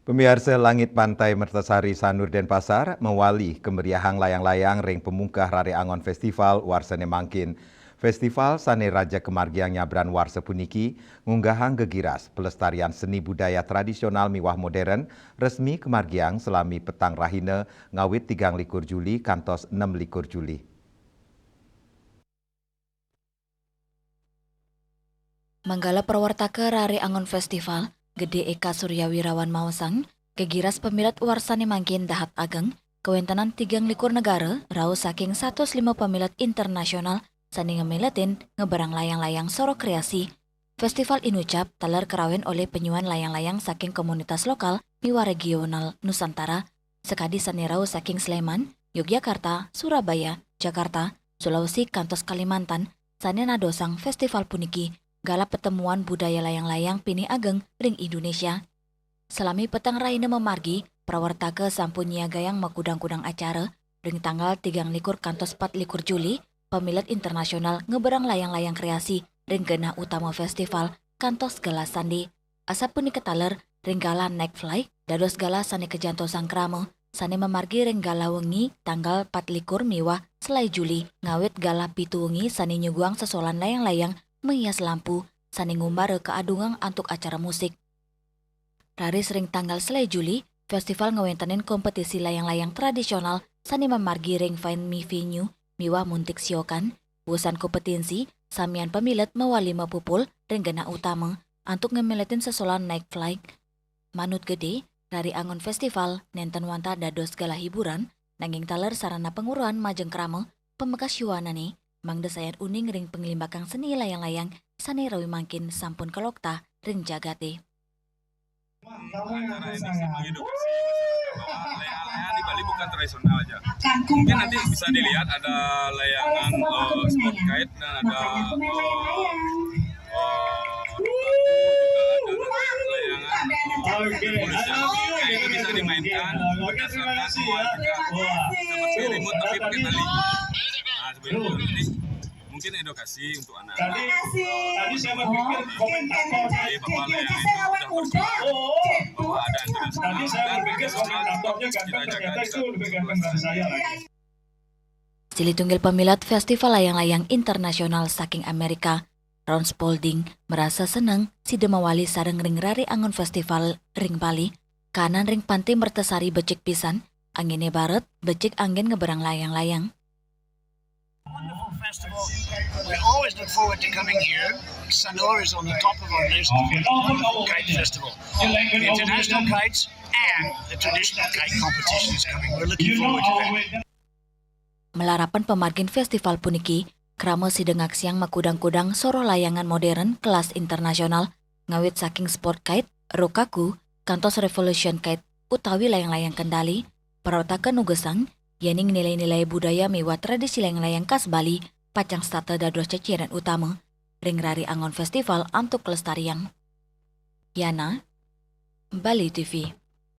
Pemirsa Langit Pantai Mertasari Sanur Denpasar mewali kemeriahan layang-layang ring pemungkah Rare Angon Festival Warsane Mangkin. Festival Sane Raja Kemargiang Nyabran Warsa Puniki ngunggahan gegiras pelestarian seni budaya tradisional miwah modern resmi Kemargiang selami petang rahina ngawit 3 Juli kantos 6 Juli. Manggala perwartaka Rare Angon Festival, Gede Eka Suryawirawan Mausang, kegiras pemilat warsane mangkin dahat ageng, kewentanan 3 negara, rau saking 105 pemilat internasional, sani ngemilatin ngebarang layang-layang soro kreasi. Festival inucap talar kerawen oleh penyuan layang-layang saking komunitas lokal, miwa regional Nusantara, sekadi sani rau saking Sleman, Yogyakarta, Surabaya, Jakarta, Sulawesi kantos Kalimantan, sani nadosang festival puniki, gala pertemuan budaya layang-layang pini ageng ring Indonesia. Selami petang raina memargi, prawartaka sampun nyiagayang makudang-kudang acara, ring tanggal 3 kantos 4 Juli, pemilat internasional ngeberang layang-layang kreasi, ring genah utama festival, kantos gala sandi. Asap puni ketaler, ring gala naik fly, dados gala sani kejanto sang kramo, sani memargi ring gala wengi, tanggal 4 miwah, selai Juli, ngawit gala pitu wengi sani nyuguang sesolan layang-layang, menghias lampu, sani ngumbare keadungang antuk acara musik. Raris ring tanggal selai Juli, festival ngawentanin kompetisi layang-layang tradisional sani memargi ring fine mi venue, miwah muntik siokan, busan kompetisi, samian pemilat mewali mapupul ring genah utama, antuk ngemilatin sesolan naik flight. Manut gede, Rare Angon Festival, nenten wanta dados gala hiburan, nanging taler sarana penguruan majeng krama, pemekas yuanane, Mang desayan uning ring penglimbakang seni layang-layang sani rawi mangkin sampun kelokta ring jagate. Layang-layang di Bali bukan tradisional aja. Mungkin nanti bisa dilihat ada layangan sport kite dan ada layangan kepolisian. Itu bisa dimainkan berdasarkan semua juga seperti remote tapi pakai tali. Nah, seperti itu. Jadi mungkin edukasi untuk anak. Tadi saya berpikir komentator bahwa layangan itu sudah berkembang, bahwa ada internasional. Tadi saya berpikir komentatornya ganteng, ternyata itu lebih ganteng dari saya lagi. Silitunggil pemilat festival layang-layang internasional saking Amerika, Ron Spalding merasa senang si demawali sareng ring Rare Angon Festival ring Bali, kanan ring Pantai Mertasari becik pisan, angine baret becik angin ngeberang layang-layang. Wonderful festival. We always look forward to coming here. Sanur is on the top of our list for the wonderful kite festival. The international kites and the traditional kite competition is coming. We're looking forward to that. Melarapan pemargin festival puniki, krama sidengak siang makudang-kudang soro layangan modern kelas internasional, ngawit saking sport kite, rokaku, kantos revolution kite, utawi layang-layang kendali, perotakan nugesang, yening nilai-nilai budaya miwa tradisi layang-layang khas Bali, pacang stata dados ceciran utama, ring Rare Angon Festival antuk kelestarian. Yana, Bali TV.